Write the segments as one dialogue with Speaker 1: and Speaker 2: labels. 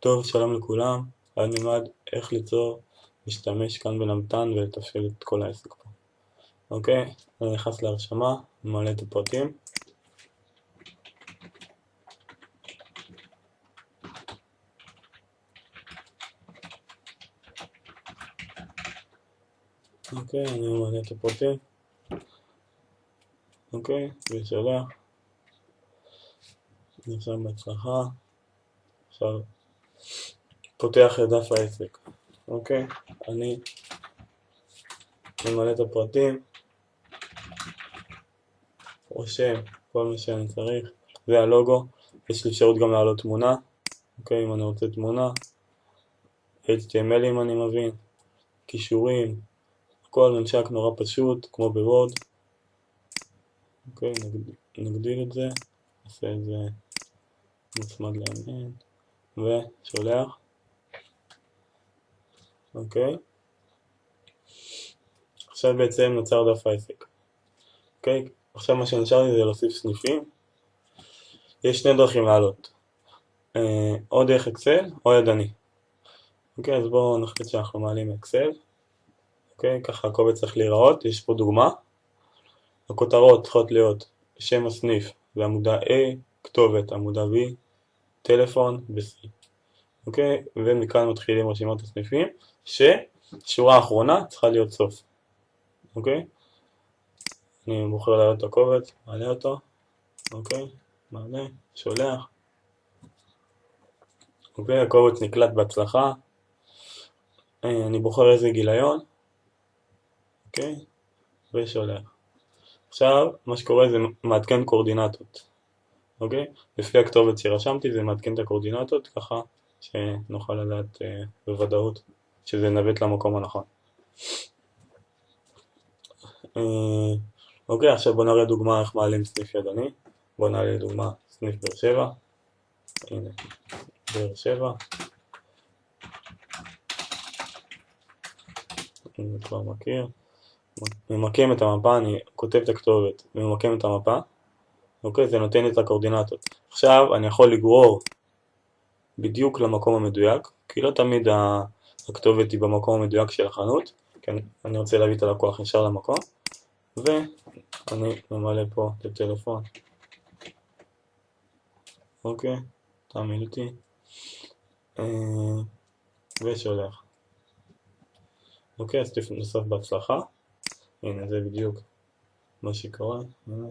Speaker 1: טוב, שלום לכולם, היום נלמד איך ליצור משתמש כאן בלמתן ולתפעל את כל העסק פה. אוקיי, אני נכנס להרשמה, ממלא את הפרטים. אוקיי, אני ממלא את הפרטים. אוקיי, ושולח. נרשם בהצלחה. עכשיו, פותח את דף העסק. אוקיי, אני ממלא את הפרטים. רושם כל מה שאני צריך. זה הלוגו. יש לי אפשרות גם להעלות תמונה. אוקיי, אם אני רוצה תמונה. HTML אם אני מבין. קישורים. הכל ממשק נורא פשוט, כמו בוורד. אוקיי, נגדיל את זה. נעשה את זה מוצמד לאמן. ושולח. אוקיי. עכשיו בעצם נוצר דף העסק. אוקיי, עכשיו מה שנשאר לי זה להוסיף סניפים. יש שני דרכים לעלות. או דרך אקסל או ידני. אוקיי, אז בואו נחליט שאנחנו מעלים אקסל. אוקיי, ככה הקובץ צריך להיראות. יש פה דוגמה. הכותרות צריכות להיות שם הסניף בעמודה A, כתובת עמודה B, טלפון ב-C. אוקיי, ומכאן מתחילים רשימת הסניפים, ששורה האחרונה צריכה להיות סוף. אוקיי, אני בוחר להעלות את הקובץ, מעלה אותו. אוקיי, מעלה, שולח. אוקיי, הקובץ נקלט בהצלחה. אני בוחר איזה גיליון. אוקיי, ושולח. עכשיו, מה שקורה זה מעדכן קורדינטות. אוקיי, לפי הכתובת שרשמתי זה מעדכן את הקורדינטות, ככה שנוכל לדעת בוודאות שזה נווט למקום הנכון. אוקיי, עכשיו בוא נראה דוגמה איך מעלים סניף ידני. בוא נעלה לדוגמה סניף באר שבע. הנה, באר שבע. אני כבר מכיר. ממקם את המפה, אני כותב את הכתובת וממקם את המפה. אוקיי, זה נותן את הקורדינטות. עכשיו אני יכול לגרור בדיוק למקום המדויק, כי לא תמיד הכתובת היא במקום המדויק של החנות, כי אני רוצה להביא את הלקוח ישר למקום, ואני ממלא פה את הטלפון. אוקיי, תאמין אותי, ושולח. אוקיי, אז סניף נוסף בהצלחה. הנה, זה בדיוק מה שקורה. הנה.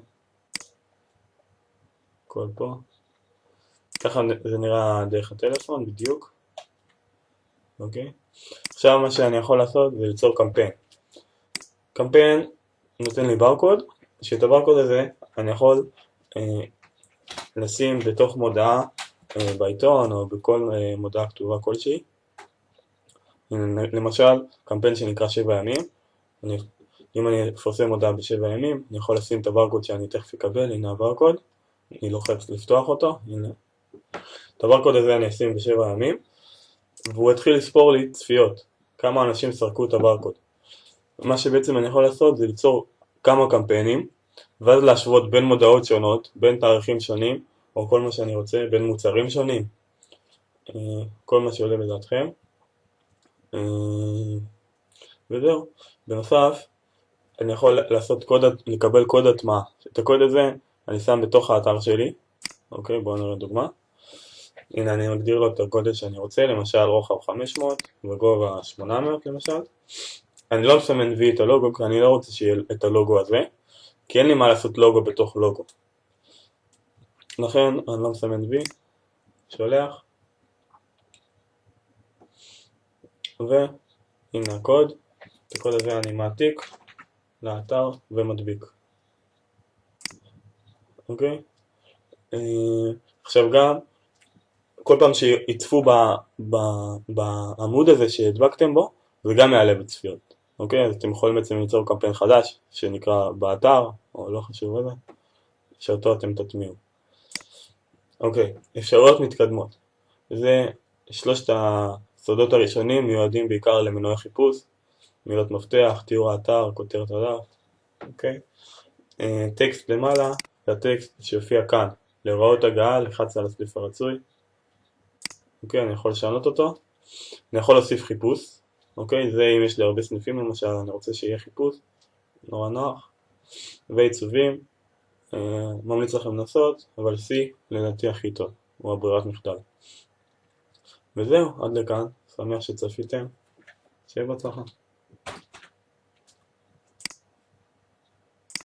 Speaker 1: הכל פה. ככה זה נראה דרך הטלפון בדיוק. אוקיי. עכשיו מה שאני יכול לעשות זה ליצור קמפיין. קמפיין נותן לי ברקוד, שאת הברקוד הזה אני יכול לשים בתוך מודעה בעיתון או בכל מודעה כתובה כלשהי. למשל, קמפיין שנקרא 7 ימים. אם אני אפרסם מודעה ב7 ימים, אני יכול לשים את הברקוד שאני תכף אקבל. הנה הברקוד. אני לוחץ לפתוח אותו. הנה. את הברקוד הזה אני אשים ב7 ימים, והוא יתחיל לספור לי צפיות. כמה אנשים סרקו את הברקוד. מה שבעצם אני יכול לעשות זה ליצור כמה קמפיינים, ואז להשוות בין מודעות שונות, בין תאריכים שונים, או כל מה שאני רוצה, בין מוצרים שונים. כל מה שעולה בדעתכם. וזהו. בנוסף, אני יכול לקבל קוד הטמעה. את הקוד הזה אני שם בתוך האתר שלי. אוקיי, בואו נראה דוגמה. הנה אני מגדיר לו את הגודל שאני רוצה, למשל רוחב 500 וגובה 800 למשל. אני לא מסמן וי את הלוגו, כי אני לא רוצה שיהיה את הלוגו הזה, כי אין לי מה לעשות לוגו בתוך לוגו. לכן אני לא מסמן וי, שולח, והנה הקוד. את הקוד הזה אני מעתיק לאתר ומדביק. אוקיי? עכשיו גם, כל פעם שיצפו בעמוד הזה שהדבקתם בו, זה גם יעלה בצפיות. אוקיי? אז אתם יכולים בעצם ליצור קמפיין חדש, שנקרא באתר, או לא חשוב איזה, שאותו אתם תטמיעו. אוקיי, אפשרויות מתקדמות. זה שלושת הסודות הראשונים מיועדים בעיקר למנועי חיפוש, מילות מפתח, תיאור האתר, כותרת הדף. אוקיי? טקסט למעלה, זה הטקסט שיופיע כאן. להוראות הגעה, לחץ על הסניף הרצוי. אוקיי, אני יכול לשנות אותו. אני יכול להוסיף חיפוש, אוקיי, זה אם יש לי הרבה סניפים למשל, אני רוצה שיהיה חיפוש, נורא נוח. ועיצובים, ממליץ לכם לנסות, אבל C לדעתי הכי טוב, הוא הברירת מחדל. וזהו, עד לכאן, שמח שצפיתם, שיהיה בהצלחה.